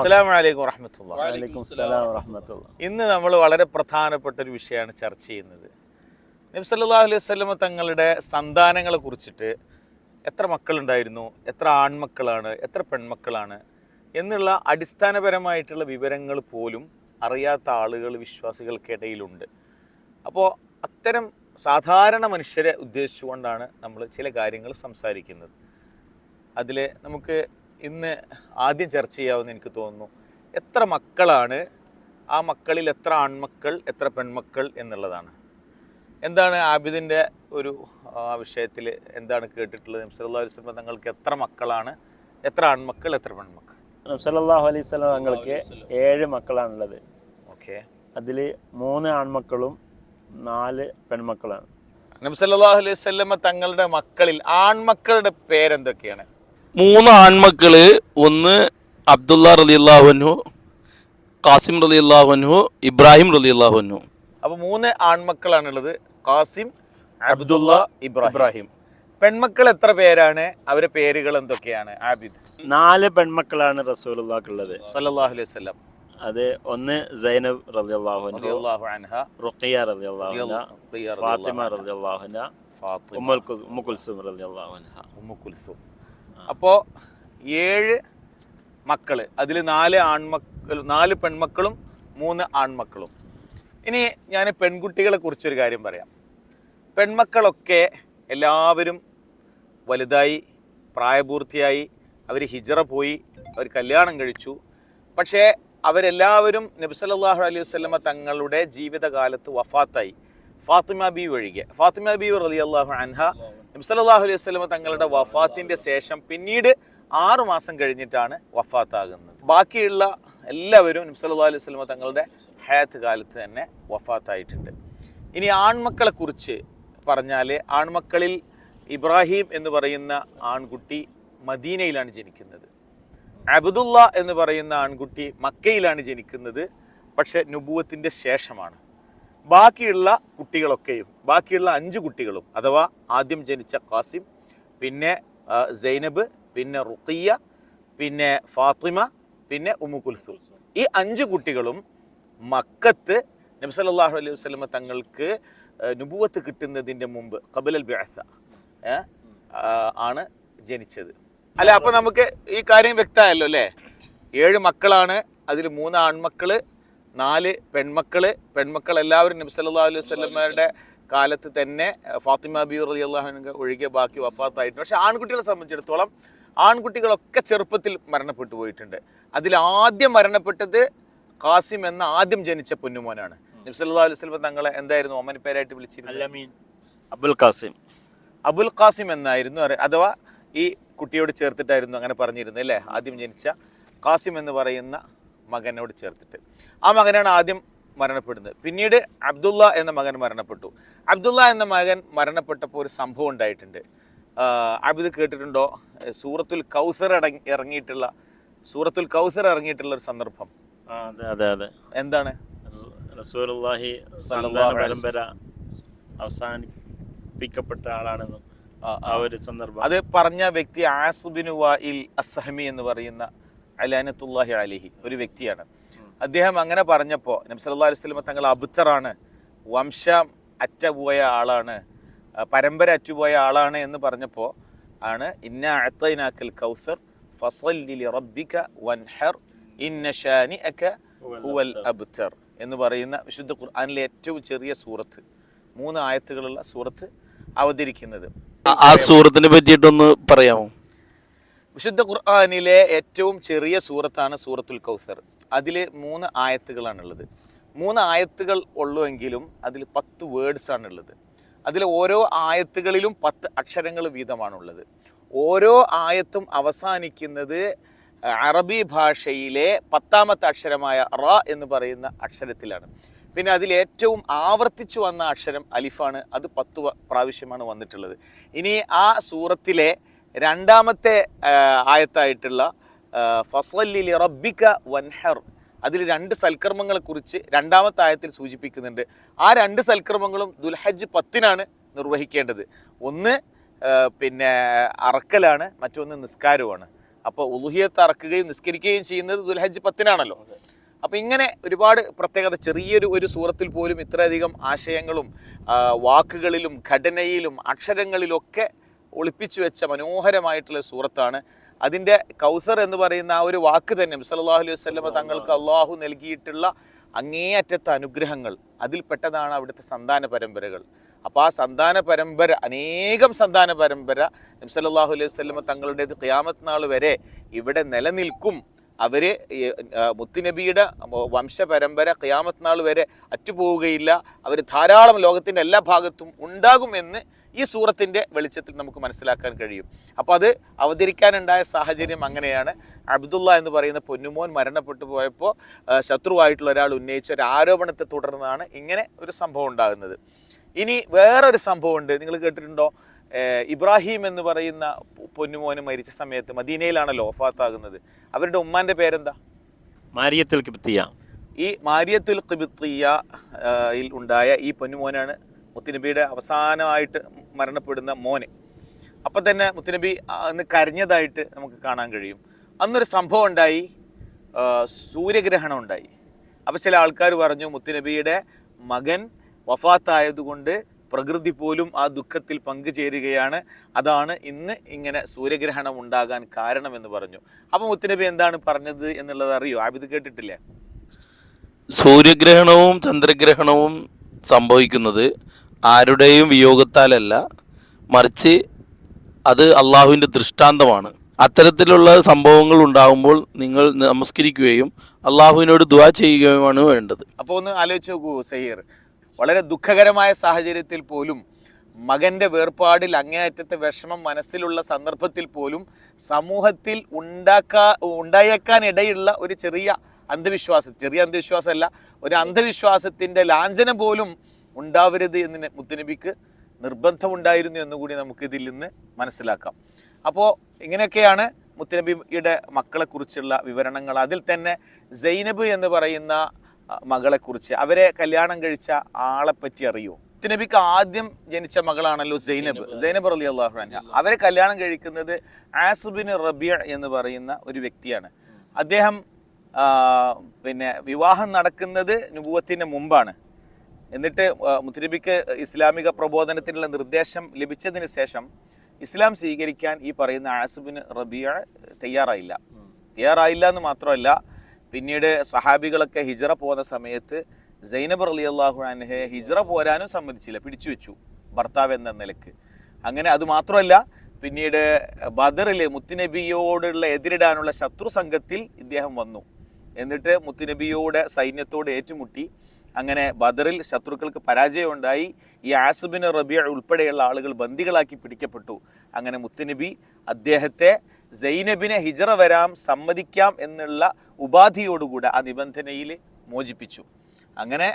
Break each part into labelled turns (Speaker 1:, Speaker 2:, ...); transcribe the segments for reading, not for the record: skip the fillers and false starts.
Speaker 1: അസ്സലാമു അലൈക്കും വറഹ്മത്തുള്ളാഹി.
Speaker 2: വഅലൈക്കും സലാം വറഹ്മത്തുള്ളാഹി.
Speaker 1: ഇന്ന് നമ്മൾ വളരെ പ്രധാനപ്പെട്ട ഒരു വിഷയമാണ് ചർച്ച ചെയ്യുന്നത്. നബി സല്ലല്ലാഹു അലൈഹി വസല്ലം തങ്ങളുടെ സന്താനങ്ങളെ കുറിച്ചിട്ട് എത്ര മക്കളുണ്ടായിരുന്നു, എത്ര ആൺമക്കളാണ്, എത്ര പെൺമക്കളാണ് എന്നുള്ള അടിസ്ഥാനപരമായിട്ടുള്ള വിവരങ്ങൾ പോലും അറിയാത്ത ആളുകൾ വിശ്വാസികൾക്കിടയിലുണ്ട്. അപ്പോൾ അത്തരം സാധാരണ മനുഷ്യരെ ഉദ്ദേശിച്ചുകൊണ്ടാണ് നമ്മൾ ചില കാര്യങ്ങൾ സംസാരിക്കുന്നത്. അതിൽ നമുക്ക് ഇന്ന് ആദ്യം ചർച്ച ചെയ്യാവുന്ന എനിക്ക് തോന്നുന്നു, എത്ര മക്കളാണ്, ആ മക്കളിൽ എത്ര ആൺമക്കൾ എത്ര പെൺമക്കൾ എന്നുള്ളതാണ്. എന്താണ് ആബിദിൻ്റെ ഒരു വിഷയത്തിൽ എന്താണ് കേട്ടിട്ടുള്ളത്? നബി സല്ലല്ലാഹു അലൈഹി വസല്ലം തങ്ങൾക്ക് എത്ര മക്കളാണ്, എത്ര ആൺമക്കൾ എത്ര പെൺമക്കൾ?
Speaker 2: നബി സല്ലല്ലാഹു അലൈഹി വസല്ലം തങ്ങൾക്ക് 7 മക്കളാണുള്ളത്.
Speaker 1: ഓക്കെ.
Speaker 2: അതിൽ 3 ആൺമക്കളും 4 പെൺമക്കളാണ്.
Speaker 1: നബി സല്ലല്ലാഹു അലൈഹി വസല്ലം തങ്ങളുടെ മക്കളിൽ ആൺമക്കളുടെ പേരെന്തൊക്കെയാണ്?
Speaker 3: 3 ആൺമക്കള്, ഒന്ന് അബ്ദുള്ള റളിയല്ലാഹു അൻഹു, ഖാസിം റളിയല്ലാഹു അൻഹു, ഇബ്രാഹിം റളിയല്ലാഹു അൻഹു.
Speaker 1: അപ്പോൾ 3 ആൺമക്കളാണുള്ളത്, ഖാസിം, അബ്ദുള്ള, ഇബ്രാഹിം. പെൺമക്കൾ എത്ര പേരാണ്? അവരുടെ പേരുകൾ എന്തൊക്കെയാണ്? ആബിദ്.
Speaker 2: 4 പെൺമക്കളാണ് റസൂലുള്ളാഹിക്കുള്ളത്
Speaker 1: സല്ലല്ലാഹു അലൈഹി വസല്ലം.
Speaker 2: അത് ഒന്ന് സൈനബ് റളിയല്ലാഹു
Speaker 1: റളിയല്ലാഹു അൻഹ,
Speaker 2: റുഖിയ റളിയല്ലാഹു അൻഹ, ഫാത്തിമ റളിയല്ലാഹു അൻഹ, ഉമ്മു കുൽസും റളിയല്ലാഹു അൻഹ.
Speaker 1: ഉമ്മു കുൽസും. അപ്പോൾ 7 മക്കൾ, അതിൽ 4 പെൺമക്കളും 3 ആൺമക്കളും. ഇനി ഞാൻ പെൺകുട്ടികളെ കുറിച്ചൊരു കാര്യം പറയാം. പെൺമക്കളൊക്കെ എല്ലാവരും വലുതായി, പ്രായപൂർത്തിയായി, അവർ ഹിജ്റ പോയി, അവർ കല്യാണം കഴിച്ചു. പക്ഷേ അവരെല്ലാവരും നബി സല്ലല്ലാഹു അലൈഹി വസല്ലമ തങ്ങളുടെ ജീവിതകാലത്ത് വഫാത്തായി, ഫാത്തിമ ബീവി ഒഴികെ. ഫാത്തിമ ബീവി റളിയല്ലാഹു അൻഹ നബി സല്ലല്ലാഹു അലൈഹി വസല്ലമ തങ്ങളുടെ വഫാത്തിൻ്റെ ശേഷം പിന്നീട് 6 മാസം കഴിഞ്ഞിട്ടാണ് വഫാത്താകുന്നത്. ബാക്കിയുള്ള എല്ലാവരും നബി സല്ലല്ലാഹു അലൈഹി വസല്ലമ തങ്ങളുടെ ഹയാത്ത് കാലത്ത് തന്നെ വഫാത്തായിട്ടുണ്ട്. ഇനി ആൺമക്കളെ കുറിച്ച് പറഞ്ഞാൽ, ആൺമക്കളിൽ ഇബ്രാഹിം എന്ന് പറയുന്ന ആൺകുട്ടി മദീനയിലാണ് ജനിക്കുന്നത്. അബ്ദുള്ള എന്ന് പറയുന്ന ആൺകുട്ടി മക്കയിലാണ് ജനിക്കുന്നത്, പക്ഷെ നുബുവത്തിൻ്റെ ശേഷമാണ്. ബാക്കിയുള്ള കുട്ടികളൊക്കെയും, ബാക്കിയുള്ള 5 കുട്ടികളും, അഥവാ ആദ്യം ജനിച്ച ഖാസിം, പിന്നെ സൈനബ്, പിന്നെ റുഖിയ, പിന്നെ ഫാത്തിമ, പിന്നെ ഉമ്മു കുൽസും, ഈ 5 കുട്ടികളും മക്കത്ത് നബി സല്ലല്ലാഹു അലൈഹി വസല്ലം തങ്ങൾക്ക് നുബുവത്ത് കിട്ടുന്നതിൻ്റെ മുമ്പ് ഖബലൽ ബിഅസ ആണ് ജനിച്ചത്. അല്ല, അപ്പോൾ നമുക്ക് ഈ കാര്യം വ്യക്തമായല്ലോ അല്ലേ? 7 മക്കളാണ്, അതിൽ 3 ആൺമക്കൾ 4 പെൺമക്കൾ. പെൺമക്കൾ എല്ലാവരും നബി സല്ലല്ലാഹു അലൈഹി വസല്ലമയുടെ കാലത്ത് തന്നെ ഫാത്തിമ ബീവി റളിയല്ലാഹു അൻഹ ഒഴികെ ബാക്കി വഫാത്തായിട്ടുണ്ട്. പക്ഷേ ആൺകുട്ടികളെ സംബന്ധിച്ചിടത്തോളം ആൺകുട്ടികളൊക്കെ ചെറുപ്പത്തിൽ മരണപ്പെട്ടു പോയിട്ടുണ്ട്. അതിൽ ആദ്യം മരണപ്പെട്ടത് ഖാസിം എന്ന ആദ്യം ജനിച്ച പൊന്നുമോനാണ്. നബി സല്ലല്ലാഹു അലൈഹി വസല്ലം തങ്ങളെ എന്തായിരുന്നു ഓമനപ്പേരായിട്ട് വിളിച്ചിരുന്നത്?
Speaker 2: അബുൽ ഖാസിം.
Speaker 1: അബുൽ ഖാസിം എന്നായിരുന്നു, അഥവാ ഈ കുട്ടിയോട് ചേർത്തിട്ടായിരുന്നു അങ്ങനെ പറഞ്ഞിരുന്നത് അല്ലേ? ആദ്യം ജനിച്ച ഖാസിം എന്ന് പറയുന്ന മകനോട് ചേർത്തിട്ട്. ആ മകനാണ് ആദ്യം മരണപ്പെടുന്നത്. പിന്നീട് അബ്ദുള്ള എന്ന മകൻ മരണപ്പെട്ടു. അബ്ദുള്ള എന്ന മകൻ മരണപ്പെട്ടപ്പോൾ ഒരു സംഭവം ഉണ്ടായിട്ടുണ്ട്. ആബിദ് കേട്ടിട്ടുണ്ടോ? സൂറത്തുൽ കൗസർ ഇറങ്ങിയിട്ടുള്ള ഒരു സന്ദർഭം.
Speaker 2: അതെ.
Speaker 1: എന്താണ്?
Speaker 2: റസൂലുള്ളാഹി പരമ്പര അവസാനിപ്പിക്കപ്പെട്ട ആളാണെന്നും ആ ഒരു സന്ദർഭം.
Speaker 1: അത് പറഞ്ഞ വ്യക്തി ആസ് ബിൻ വാഇൽ അസ്സഹമി എന്ന് പറയുന്ന അലാനത്തുല്ലാഹി അലൈഹി ഒരു വ്യക്തിയാണ്. അദ്ദേഹം അങ്ങനെ പറഞ്ഞപ്പോൾ നബി സല്ലല്ലാഹു അലൈഹി വസല്ലം തങ്ങൾ അബ്തറാണ്, വംശം അറ്റുപോയ ആളാണ്, പരമ്പര അറ്റുപോയ ആളാണ് എന്ന് പറഞ്ഞപ്പോൾ ആണ് ഇന്നാ അഅ്തൈനാക്കൽ കൗസർ ഫസല്ലി ലിറബ്ബിക വൻഹർ ഇന്ന ശാനിഅക ഹുവൽ അബ്തർ എന്ന് പറയുന്ന വിശുദ്ധ ഖുർആനിലെ ഏറ്റവും ചെറിയ സൂറത്ത്, 3 ആയത്തുകളുള്ള സൂറത്ത് അവതരിക്കുന്നത്.
Speaker 3: ആ സൂറത്തിനെ പറ്റിയിട്ടൊന്ന് പറയാമോ?
Speaker 1: വിശുദ്ധ ഖുർആനിലെ ഏറ്റവും ചെറിയ സൂറത്താണ് സൂറത്തുൽ കൗസർ. അതിൽ 3 ആയത്തുകളാണുള്ളത്. 3 ആയത്തുകൾ ഉള്ളുവെങ്കിലും അതിൽ 10 വേർഡ്സ് ആണുള്ളത്. അതിൽ ഓരോ ആയത്തുകളിലും 10 അക്ഷരങ്ങൾ വീതമാണുള്ളത്. ഓരോ ആയത്തും അവസാനിക്കുന്നത് അറബി ഭാഷയിലെ 10ാമത്തെ അക്ഷരമായ റ എന്ന് പറയുന്ന അക്ഷരത്തിലാണ്. പിന്നെ അതിൽ ഏറ്റവും ആവർത്തിച്ചു വന്ന അക്ഷരം അലിഫാണ്. അത് 10 പ്രാവശ്യമാണ് വന്നിട്ടുള്ളത്. ഇനി ആ സൂറത്തിലെ 2ാമത്തെ ആയത്തായിട്ടുള്ള ഫസല്ലി ലിറബ്ബിക വൻഹർ, അതിൽ 2 സൽക്കർമ്മങ്ങളെക്കുറിച്ച് 2ാമത്തെ ആയത്തിൽ സൂചിപ്പിക്കുന്നുണ്ട്. ആ 2 സൽക്കർമ്മങ്ങളും ദുൽഹജ്ജ് 10-നാണ് നിർവഹിക്കേണ്ടത്. ഒന്ന് പിന്നെ അറക്കലാണ്, മറ്റൊന്ന് നിസ്കാരവുമാണ്. അപ്പോൾ ഉളുഹിയത്ത് അറക്കുകയും നിസ്കരിക്കുകയും ചെയ്യുന്നത് ദുൽഹജ്ജ് 10-നാണല്ലോ. അപ്പം ഇങ്ങനെ ഒരുപാട് പ്രത്യേകത, ചെറിയൊരു സൂറത്തിൽ പോലും ഇത്രയധികം ആശയങ്ങളും വാക്കുകളിലും ഘടനയിലും അക്ഷരങ്ങളിലൊക്കെ ഒളിപ്പിച്ചു വെച്ച മനോഹരമായിട്ടുള്ള സൂറത്താണ്. അതിൻ്റെ കൗസർ എന്ന് പറയുന്ന ആ ഒരു വാക്ക് തന്നെ സല്ലല്ലാഹു അലൈഹി വസല്ലമ തങ്ങൾക്ക് അള്ളാഹു നൽകിയിട്ടുള്ള അങ്ങേയറ്റത്തെ അനുഗ്രഹങ്ങൾ, അതിൽപ്പെട്ടതാണ് അവിടുത്തെ സന്താന പരമ്പരകൾ. അപ്പോൾ ആ സന്താന പരമ്പര, അനേകം സന്താന പരമ്പര നബി സല്ലല്ലാഹു അലൈഹി വസല്ലമ തങ്ങളുടേത് ഖിയാമത്ത് നാൾ വരെ ഇവിടെ നിലനിൽക്കും. അവർ മുത്തുനബിയുടെ വംശപരമ്പര ഖിയാമത്ത് നാൾ വരെ അറ്റുപോവുകയില്ല. അവർ ധാരാളം ലോകത്തിൻ്റെ എല്ലാ ഭാഗത്തും ഉണ്ടാകുമെന്ന് ഈ സൂറത്തിൻ്റെ വെളിച്ചത്തിൽ നമുക്ക് മനസ്സിലാക്കാൻ കഴിയും. അപ്പോൾ അത് അവതരിക്കാനുണ്ടായ സാഹചര്യം അങ്ങനെയാണ്. അബ്ദുള്ള എന്ന് പറയുന്ന പൊന്നുമോൻ മരണപ്പെട്ടു പോയപ്പോൾ ശത്രുവായിട്ടുള്ള ഒരാൾ ഉന്നയിച്ച ഒരു ആരോപണത്തെ തുടർന്നാണ് ഇങ്ങനെ ഒരു സംഭവം ഉണ്ടാകുന്നത്. ഇനി വേറൊരു സംഭവമുണ്ട്, നിങ്ങൾ കേട്ടിട്ടുണ്ടോ? ഇബ്രാഹിം എന്ന് പറയുന്ന പൊന്നുമോന് മരിച്ച സമയത്ത് മദീനയിലാണല്ലോ വഫാത്താകുന്നത്. അവരുടെ ഉമ്മാൻ്റെ പേരെന്താ?
Speaker 2: മാരിയത്തുൽ ഖിബ്തിയ.
Speaker 1: ഈ മാരിയത്തുൽ ഖിബ്തിയയിൽ ഉണ്ടായ ഈ പൊന്നുമോനാണ് മുത്തുനബിയുടെ അവസാനമായിട്ട് മരണപ്പെടുന്ന മോന്. അപ്പം തന്നെ മുത്തുനബി അന്ന് കരഞ്ഞതായിട്ട് നമുക്ക് കാണാൻ കഴിയും. അന്നൊരു സംഭവം ഉണ്ടായി, സൂര്യഗ്രഹണം ഉണ്ടായി. അപ്പോൾ ചില ആൾക്കാർ പറഞ്ഞു മുത്തുനബിയുടെ മകൻ വഫാത്തായതുകൊണ്ട് പ്രകൃതി പോലും ആ ദുഃഖത്തിൽ പങ്കുചേരുകയാണ്, അതാണ് ഇന്ന് ഇങ്ങനെ സൂര്യഗ്രഹണം ഉണ്ടാകാൻ കാരണമെന്ന് പറഞ്ഞു. അപ്പം മുത്തുനബി എന്താണ് പറഞ്ഞത് എന്നുള്ളത് അറിയോ? ആബിദ് കേട്ടിട്ടില്ലേ?
Speaker 3: സൂര്യഗ്രഹണവും ചന്ദ്രഗ്രഹണവും സംഭവിക്കുന്നത് ആരുടെയും വിയോഗത്താലല്ല, മറിച്ച് അത് അള്ളാഹുവിൻ്റെ ദൃഷ്ടാന്തമാണ്. അത്തരത്തിലുള്ള സംഭവങ്ങൾ ഉണ്ടാകുമ്പോൾ നിങ്ങൾ നമസ്കരിക്കുകയും അള്ളാഹുവിനോട് ദുആ ചെയ്യുകയുമാണ് വേണ്ടത്.
Speaker 1: അപ്പോൾ ഒന്ന് ആലോചിച്ച് നോക്കൂ സഹീർ, വളരെ ദുഃഖകരമായ സാഹചര്യത്തിൽ പോലും, മകൻ്റെ വേർപാടിൽ അങ്ങേയറ്റത്തെ വിഷമം മനസ്സിലുള്ള സന്ദർഭത്തിൽ പോലും സമൂഹത്തിൽ ഉണ്ടായേക്കാൻ ഇടയുള്ള ഒരു ചെറിയ അന്ധവിശ്വാസമല്ല, ഒരു അന്ധവിശ്വാസത്തിൻ്റെ ലാഞ്ചന പോലും ഉണ്ടാവരുത് എന്ന് മുത്തുനബിക്ക് നിർബന്ധമുണ്ടായിരുന്നു എന്നുകൂടി നമുക്കിതിൽ നിന്ന് മനസ്സിലാക്കാം. അപ്പോൾ ഇങ്ങനെയൊക്കെയാണ് മുത്തുനബിയുടെ മക്കളെക്കുറിച്ചുള്ള വിവരണങ്ങൾ. അതിൽ തന്നെ സൈനബ് എന്ന് പറയുന്ന മകളെക്കുറിച്ച്, അവരെ കല്യാണം കഴിച്ച ആളെപ്പറ്റി അറിയോ? മുത്തുനബിക്ക് ആദ്യം ജനിച്ച മകളാണല്ലോ സൈനബ് റളിയല്ലാഹു അൻഹ. അവരെ കല്യാണം കഴിക്കുന്നത് ആസ് ബിൻ റബീഅ എന്ന് പറയുന്ന ഒരു വ്യക്തിയാണ്. അദ്ദേഹം വിവാഹം നടക്കുന്നത് നുബുവത്തിന് മുമ്പാണ്. എന്നിട്ട് മുത്തുനബിക്ക് ഇസ്ലാമിക പ്രബോധനത്തിനുള്ള നിർദ്ദേശം ലഭിച്ചതിന് ശേഷം ഇസ്ലാം സ്വീകരിക്കാൻ ഈ പറയുന്ന ആസ് ബിൻ റബീഅ തയ്യാറായില്ല എന്ന് മാത്രമല്ല, പിന്നീട് സഹാബികളൊക്കെ ഹിജ്റ പോകുന്ന സമയത്ത് സൈനബ് റളിയല്ലാഹു അൻഹയെ ഹിജ്റ പോരാനും സമ്മതിച്ചില്ല, പിടിച്ചു വെച്ചു ഭർത്താവ് എന്ന നിലക്ക്. അങ്ങനെ അതുമാത്രമല്ല, പിന്നീട് ബദറിൽ മുത്തുനബിയോടുള്ള എതിരിടാനുള്ള ശത്രു സംഘത്തിൽ ഇദ്ദേഹം വന്നു. എന്നിട്ട് മുത്തുനബിയുടെ സൈന്യത്തോട് ഏറ്റുമുട്ടി. അങ്ങനെ ബദറിൽ ശത്രുക്കൾക്ക് പരാജയം ഉണ്ടായി. ഈ ആസ് ബിൻ റബീഅ ഉൾപ്പെടെയുള്ള ആളുകൾ ബന്ദികളാക്കി പിടിക്കപ്പെട്ടു. അങ്ങനെ മുത്തുനബി അദ്ദേഹത്തെ സൈനബിനെ ഹിജ്റ വരാൻ സമ്മതിക്കാം എന്നുള്ള ഉപാധിയോടുകൂടെ ആ നിബന്ധനയിൽ മോചിപ്പിച്ചു. അങ്ങനെ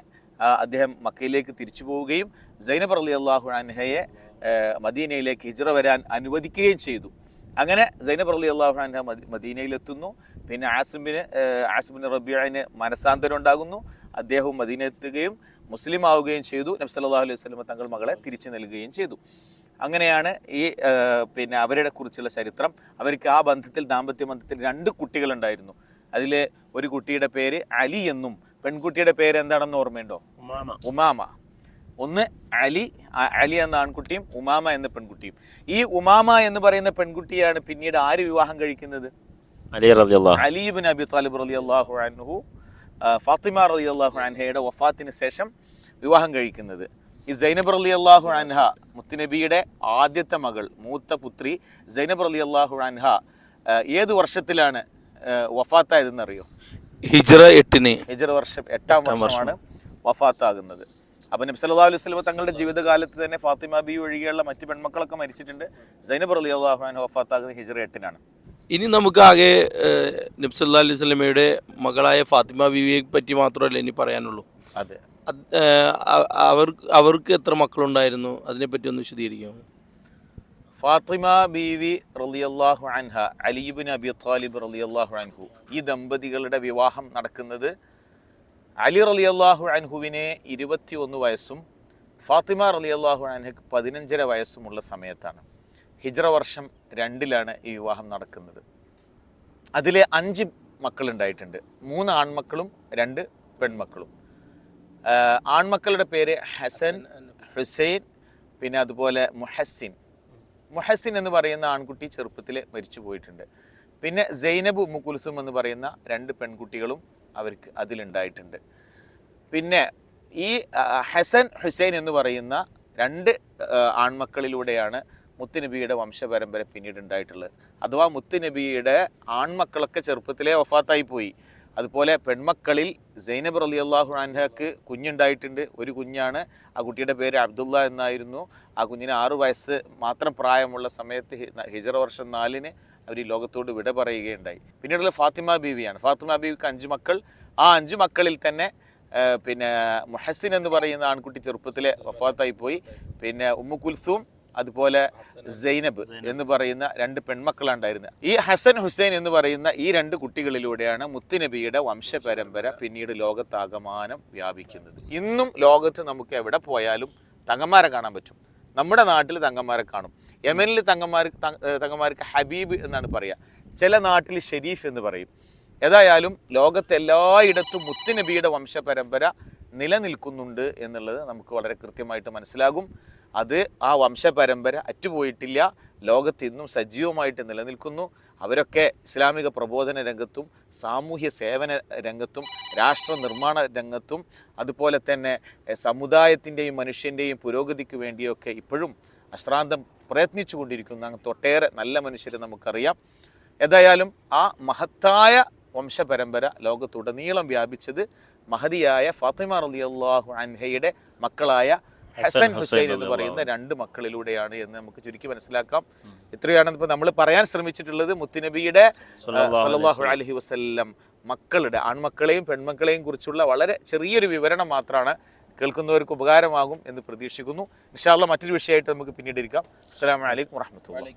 Speaker 1: അദ്ദേഹം മക്കയിലേക്ക് തിരിച്ചു പോവുകയും സൈനബ് റളിയല്ലാഹു അൻഹയെ മദീനയിലേക്ക് ഹിജ്റ വരാൻ അനുവദിക്കുകയും ചെയ്തു. അങ്ങനെ സൈനബ് റളിയല്ലാഹു അൻഹ മദീനയിലെത്തുന്നു. പിന്നെ ആസ് ബിൻ റബീഅന് മനസാന്തരം ഉണ്ടാകുന്നു. അദ്ദേഹവും മദീനയെത്തുകയും മുസ്ലിം ആവുകയും ചെയ്തു. നബി സല്ലല്ലാഹു അലൈഹി വസല്ലം തങ്ങൾ മകളെ തിരിച്ചു നൽകുകയും ചെയ്തു. അങ്ങനെയാണ് ഈ അവരുടെ കുറിച്ചുള്ള ചരിത്രം. അവർക്ക് ആ ദാമ്പത്യ ബന്ധത്തിൽ 2 കുട്ടികളുണ്ടായിരുന്നു. അതിൽ ഒരു കുട്ടിയുടെ പേര് അലി എന്നും പെൺകുട്ടിയുടെ പേര് എന്താണെന്ന് ഓർമ്മയുണ്ടോ? ഉമാമ. ഒന്ന് അലി എന്ന ആൺകുട്ടിയും ഉമാമ എന്ന പെൺകുട്ടിയും. ഈ ഉമാമ എന്ന് പറയുന്ന പെൺകുട്ടിയാണ് പിന്നീട് ആര് വിവാഹം കഴിക്കുന്നത്? അലി ഇബ്നു അബി ത്വാലിബ് റളിയല്ലാഹു അൻഹു ഫാത്തിമ റളിയല്ലാഹു അൻഹയുടെ വഫാത്തിന് ശേഷം വിവാഹം കഴിക്കുന്നത്. ഈ സൈനബ് റളിയല്ലാഹു അൻഹ, മുത്തുനബിയുടെ ആദ്യത്തെ മകൾ, മൂത്ത പുത്രി സൈനബ് റളിയല്ലാഹു അൻഹ ഏത് വർഷത്തിലാണ് വഫാത്തായതെന്നറിയോ?
Speaker 3: ഹിജ്റ
Speaker 1: 8-ാം വർഷമാണ് വഫാത്താകുന്നത്. അപ്പം നബി സല്ലല്ലാഹു അലൈഹി വസല്ലം തങ്ങളുടെ ജീവിതകാലത്ത് തന്നെ ഫാത്തിമ ബി ഒഴികെയുള്ള മറ്റ് പെൺമക്കളൊക്കെ മരിച്ചിട്ടുണ്ട്. സൈനബ് റളിയല്ലാഹു അൻഹ വഫാത്താകുന്നത് ഹിജ്റ 8-നാണ്.
Speaker 3: ഇനി നമുക്ക് ആകെ നബി സല്ലല്ലാഹു അലൈഹി വസല്ലമയുടെ മകളായ ഫാത്തിമ ബീവിയെ പറ്റി മാത്രമല്ല ഇനി പറയാനുള്ളൂ.
Speaker 1: അതെ,
Speaker 3: അവർക്ക് എത്ര മക്കളുണ്ടായിരുന്നു? അതിനെപ്പറ്റി ഒന്ന് വിശദീകരിക്കാമോ?
Speaker 1: ഫാത്തിമ ബീവി റളിയല്ലാഹു അൻഹ, അലി ഇബ്നു അബി ത്വാലിബ് റളിയല്ലാഹു അൻഹു, ഈ ദമ്പതികളുടെ വിവാഹം നടക്കുന്നത് അലി റളിയല്ലാഹു അൻഹുവിന് 21 വയസ്സും ഫാത്തിമ റളിയല്ലാഹു അൻഹയ്ക്ക് 15.5 വയസ്സുമുള്ള സമയത്താണ്. ഹിജ്റ വർഷം 2-ലാണ് ഈ വിവാഹം നടക്കുന്നത്. അതിൽ 5 മക്കളുണ്ടായിട്ടുണ്ട്. 3 ആൺമക്കളും 2 പെൺമക്കളും. ആൺമക്കളുടെ പേര് ഹസൻ, ഹുസൈൻ, പിന്നെ അതുപോലെ മുഹസിൻ എന്ന് പറയുന്ന ആൺകുട്ടി ചെറുപ്പത്തിൽ മരിച്ചു പോയിട്ടുണ്ട്. പിന്നെ സൈനബ്, ഉമ്മു കുൽസും എന്ന് പറയുന്ന 2 പെൺകുട്ടികളും അവർക്ക് അതിലുണ്ടായിട്ടുണ്ട്. പിന്നെ ഈ ഹസൻ, ഹുസൈൻ എന്ന് പറയുന്ന 2 ആൺമക്കളിലൂടെയാണ് മുത്തുനബിയുടെ വംശപരമ്പര പിന്നീട് ഉണ്ടായിട്ടുള്ളത്. അഥവാ മുത്തുനബിയുടെ ആൺമക്കളൊക്കെ ചെറുപ്പത്തിലെ വഫാത്തായി പോയി. അതുപോലെ പെൺമക്കളിൽ സൈനബ് റളിയല്ലാഹു അൻഹക്ക് കുഞ്ഞുണ്ടായിട്ടുണ്ട്. ഒരു കുഞ്ഞാണ്. ആ കുട്ടിയുടെ പേര് അബ്ദുള്ള എന്നായിരുന്നു. ആ കുഞ്ഞിന് 6 വയസ്സ് മാത്രം പ്രായമുള്ള സമയത്ത് ഹിജറ വർഷം 4 അവർ ഈ ലോകത്തോട് വിട പറയുകയുണ്ടായി. പിന്നീടുള്ള ഫാത്തിമ ബീവിയാണ്. ഫാത്തിമ ബീവിക്ക് 5 മക്കൾ. ആ 5 മക്കളിൽ തന്നെ പിന്നെ മുഹസിൻ എന്ന് പറയുന്ന ആൺകുട്ടി ചെറുപ്പത്തിലെ വഫാത്തായി പോയി. പിന്നെ ഉമ്മു കുൽസൂം അതുപോലെ സൈനബ് എന്ന് പറയുന്ന 2 പെൺമക്കളുണ്ടായിരുന്നത്. ഈ ഹസൻ, ഹുസൈൻ എന്ന് പറയുന്ന ഈ 2 കുട്ടികളിലൂടെയാണ് മുത്തുനബിയുടെ വംശപരമ്പര പിന്നീട് ലോകത്താകമാനം വ്യാപിക്കുന്നത്. ഇന്നും ലോകത്ത് നമുക്ക് എവിടെ പോയാലും തങ്ങന്മാരെ കാണാൻ പറ്റും. നമ്മുടെ നാട്ടിൽ തങ്ങന്മാരെ കാണും. യമനിൽ തങ്ങന്മാർക്ക് ഹബീബ് എന്നാണ് പറയുക. ചില നാട്ടിൽ ഷെരീഫ് എന്ന് പറയും. ഏതായാലും ലോകത്തെല്ലായിടത്തും മുത്തുനബിയുടെ വംശപരമ്പര നിലനിൽക്കുന്നുണ്ട് എന്നുള്ളത് നമുക്ക് വളരെ കൃത്യമായിട്ട് മനസ്സിലാകും. അത് ആ വംശപരമ്പര അറ്റുപോയിട്ടില്ല. ലോകത്ത് ഇന്നും സജീവമായിട്ട് നിലനിൽക്കുന്നു. അവരൊക്കെ ഇസ്ലാമിക പ്രബോധന രംഗത്തും സാമൂഹ്യ സേവന രംഗത്തും രാഷ്ട്ര നിർമ്മാണ രംഗത്തും അതുപോലെ തന്നെ സമുദായത്തിൻ്റെയും മനുഷ്യൻ്റെയും പുരോഗതിക്ക് വേണ്ടിയൊക്കെ ഇപ്പോഴും അശ്രാന്തം പ്രയത്നിച്ചു കൊണ്ടിരിക്കുന്ന അങ്ങനത്തെ ഒട്ടേറെ നല്ല മനുഷ്യരെ നമുക്കറിയാം. ഏതായാലും ആ മഹത്തായ വംശപരമ്പര ലോകത്തുടനീളം വ്യാപിച്ചത് മഹദിയായ ഫാത്തിമ റളിയല്ലാഹു അൻഹയുടെ മക്കളായ ഹസൻ, ഹുസൈൻ എന്ന് പറയുന്ന 2 മക്കളിലൂടെയാണ് എന്ന് നമുക്ക് ചുരുക്കി മനസ്സിലാക്കാം. ഇത്രയാണ് ഇപ്പോൾ നമ്മൾ പറയാൻ ശ്രമിച്ചിട്ടുള്ളത്. മുത്തുനബിയുടെ സല്ലല്ലാഹു അലൈഹി വസല്ലം മക്കളുടെ ആൺമക്കളെയും പെൺമക്കളെയും കുറിച്ചുള്ള വളരെ ചെറിയൊരു വിവരണം മാത്രമാണ്. കേൾക്കുന്നവർക്ക് ഉപകാരമാകും എന്ന് പ്രതീക്ഷിക്കുന്നു. ഇൻഷാ അല്ലാഹ് മറ്റൊരു വിഷയമായിട്ട് നമുക്ക് പിന്നീട് ഇരിക്കാം. അസ്സലാമു അലൈക്കും വറഹ്മത്തുള്ളാഹി.